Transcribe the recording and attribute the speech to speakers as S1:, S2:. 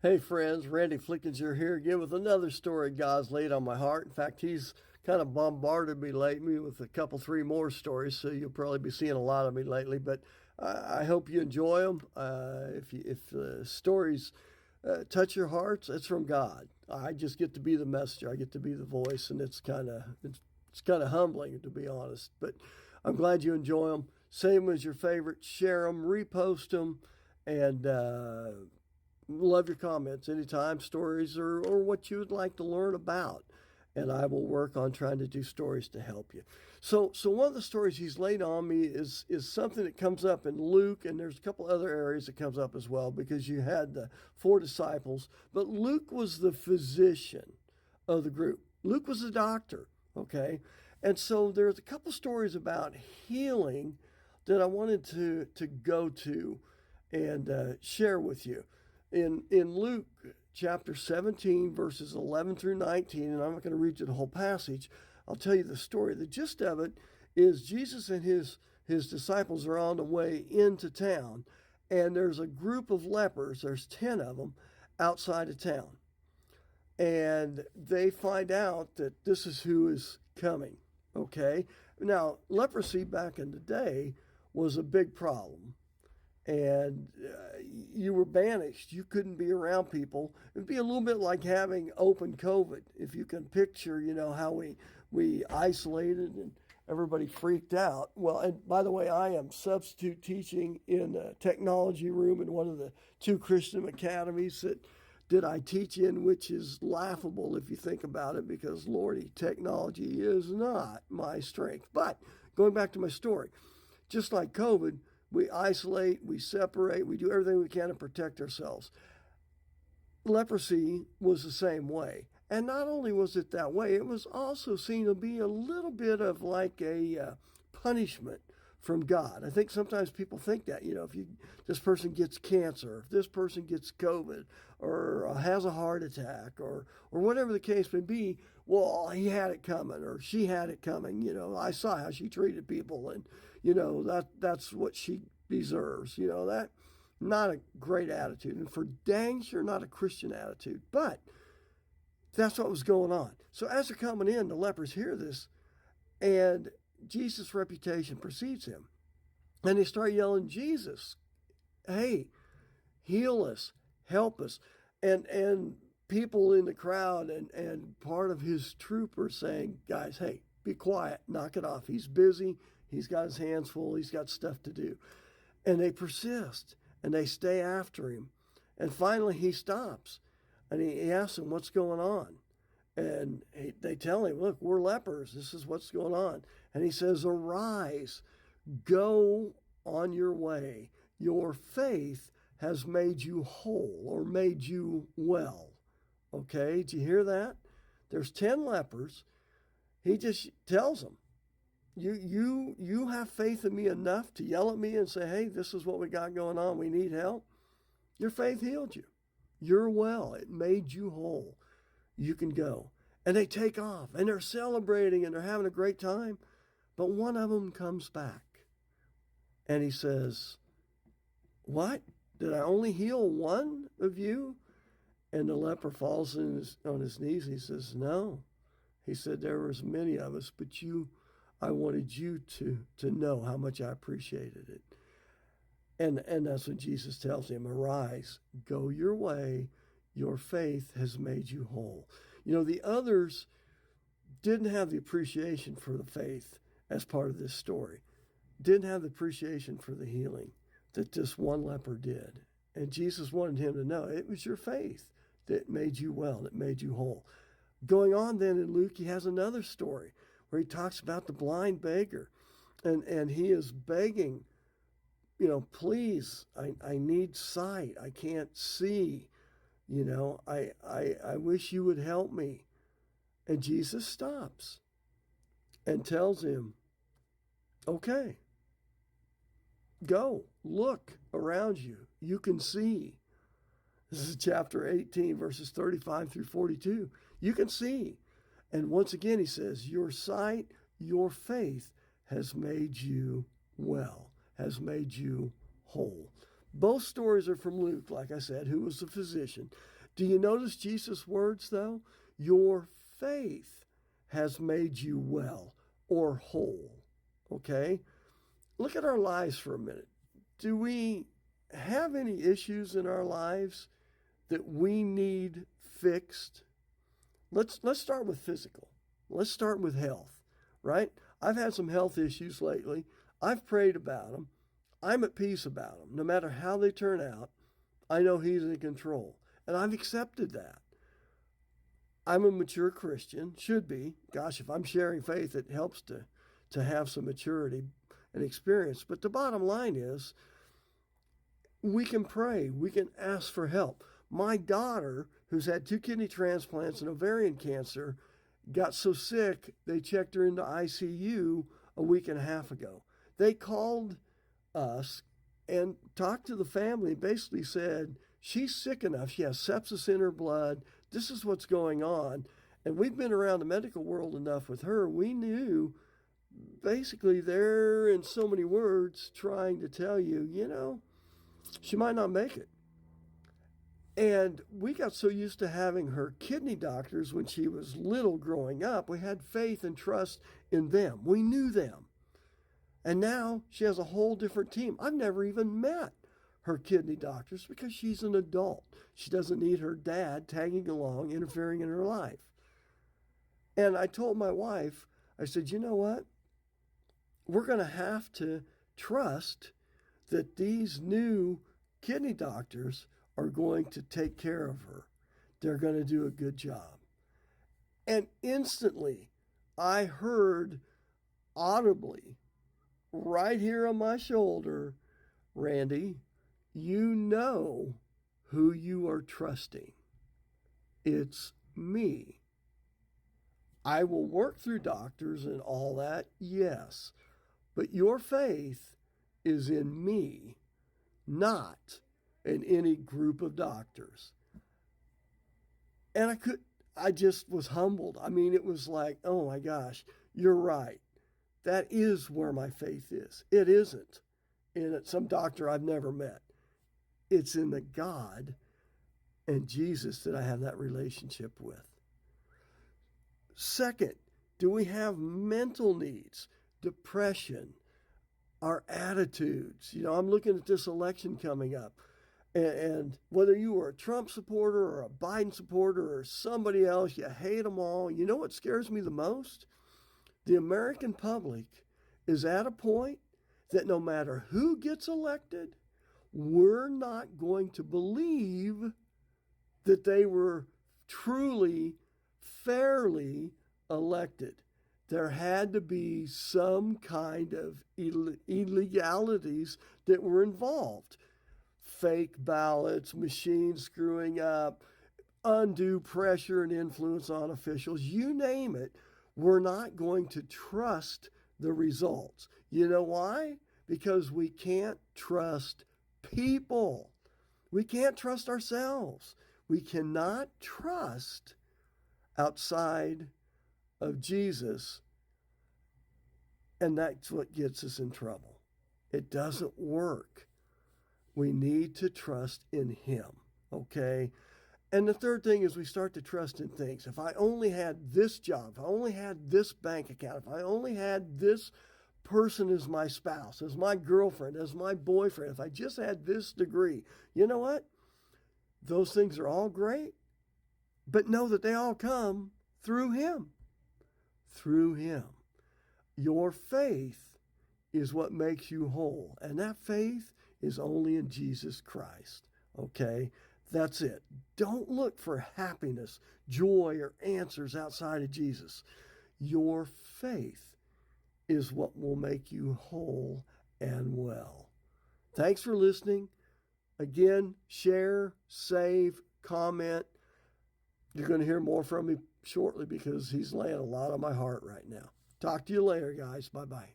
S1: Hey friends, Randy Flickinger here again with another story God's laid on my heart. In fact, he's kind of bombarded me lately with a couple, three more stories, so you'll probably be seeing a lot of me lately. But I hope you enjoy them. If stories touch your hearts, it's from God. I just get to be the messenger. I get to be the voice, and it's kind of humbling to be honest. But I'm glad you enjoy them. Say them as your favorite. Share them. Repost them. And love your comments anytime, stories or what you would like to learn about. And I will work on trying to do stories to help you. So one of the stories he's laid on me is something that comes up in Luke, and there's a couple other areas that comes up as well because you had the four disciples, but Luke was the physician of the group. Luke was a doctor, okay? And so there's a couple stories about healing that I wanted to go to and share with you in Luke chapter 17, verses 11 through 19, and I'm not going to read you the whole passage. I'll tell you the story. The gist of it is Jesus and his disciples are on the way into town, and there's a group of lepers, there's 10 of them, outside of town. And they find out that this is who is coming, okay? Now, leprosy back in the day was a big problem and you were banished. You couldn't be around people. It'd be a little bit like having open COVID. If you can picture, how we isolated and everybody freaked out. Well, and by the way, I am substitute teaching in a technology room in one of the two Christian academies that I teach in, which is laughable if you think about it, because Lordy, technology is not my strength. But going back to my story, just like COVID, we isolate, we separate, we do everything we can to protect ourselves. Leprosy was the same way. And not only was it that way, it was also seen to be a little bit of like a punishment from God. I think sometimes people think that, if this person gets cancer, if this person gets COVID, or has a heart attack, or whatever the case may be, well, he had it coming, or she had it coming. I saw how she treated people, and that's what she deserves. That not a great attitude, and for dang sure not a Christian attitude. But that's what was going on. So as they're coming in, the lepers hear this, and Jesus' reputation precedes him. And they start yelling, Jesus, hey, heal us, help us. And people in the crowd and part of his troop are saying, guys, hey, be quiet, knock it off. He's busy, he's got his hands full, he's got stuff to do. And they persist and they stay after him. And finally he stops and he asks them, what's going on? And they tell him, look, we're lepers. This is what's going on. And he says, arise, go on your way. Your faith has made you whole or made you well. Okay, did you hear that? There's 10 lepers. He just tells them, you have faith in me enough to yell at me and say, hey, this is what we got going on. We need help. Your faith healed you. You're well. It made you whole. You can go. And they take off and they're celebrating and they're having a great time. But one of them comes back and he says, what? Did I only heal one of you? And the leper falls on his knees. And he says, no. He said, there was many of us, but I wanted you to know how much I appreciated it. And that's when Jesus tells him, arise, go your way. Your faith has made you whole. The others didn't have the appreciation for the faith as part of this story, didn't have the appreciation for the healing that this one leper did. And Jesus wanted him to know it was your faith that made you well, that made you whole. Going on then in Luke, he has another story where he talks about the blind beggar. And he is begging, please, I need sight. I can't see. I wish you would help me. And Jesus stops and tells him, okay, go, look around you. You can see. This is chapter 18, verses 35 through 42. You can see. And once again, he says, your sight, your faith has made you well, has made you whole. Both stories are from Luke, like I said, who was the physician. Do you notice Jesus' words, though? Your faith has made you well or whole. Okay? Look at our lives for a minute. Do we have any issues in our lives that we need fixed? Let's start with physical. Let's start with health, right? I've had some health issues lately. I've prayed about them. I'm at peace about them. No matter how they turn out, I know He's in control. And I've accepted that. I'm a mature Christian, should be. Gosh, if I'm sharing faith, it helps to have some maturity and experience. But the bottom line is, we can pray. We can ask for help. My daughter, who's had 2 kidney transplants and ovarian cancer, got so sick they checked her into ICU a week and a half ago. They called us and talked to the family, basically said, she's sick enough, she has sepsis in her blood, this is what's going on. And we've been around the medical world enough with her, we knew basically they're, in so many words, trying to tell you, she might not make it. And we got so used to having her kidney doctors when she was little growing up, we had faith and trust in them. We knew them. And now she has a whole different team. I've never even met her kidney doctors because she's an adult. She doesn't need her dad tagging along, interfering in her life. And I told my wife, I said, you know what? We're going to have to trust that these new kidney doctors are going to take care of her. They're going to do a good job. And instantly, I heard audibly, right here on my shoulder, Randy, you know who you are trusting. It's me. I will work through doctors and all that, yes. But your faith is in me, not in any group of doctors. And I just was humbled. I mean, it was like, oh my gosh, you're right. That is where my faith is. It isn't in some doctor I've never met. It's in the God and Jesus that I have that relationship with. Second, do we have mental needs, depression, our attitudes? I'm looking at this election coming up. And whether you are a Trump supporter or a Biden supporter or somebody else, you hate them all. You know what scares me the most? The American public is at a point that no matter who gets elected, we're not going to believe that they were truly, fairly elected. There had to be some kind of illegalities that were involved. Fake ballots, machines screwing up, undue pressure and influence on officials, you name it. We're not going to trust the results. You know why? Because we can't trust people. We can't trust ourselves. We cannot trust outside of Jesus, and that's what gets us in trouble. It doesn't work. We need to trust in Him, okay? And the third thing is we start to trust in things. If I only had this job, if I only had this bank account, if I only had this person as my spouse, as my girlfriend, as my boyfriend, if I just had this degree, you know what? Those things are all great, but know that they all come through Him. Through Him. Your faith is what makes you whole, and that faith is only in Jesus Christ, okay? That's it. Don't look for happiness, joy, or answers outside of Jesus. Your faith is what will make you whole and well. Thanks for listening. Again, share, save, comment. You're going to hear more from me shortly because He's laying a lot on my heart right now. Talk to you later, guys. Bye-bye.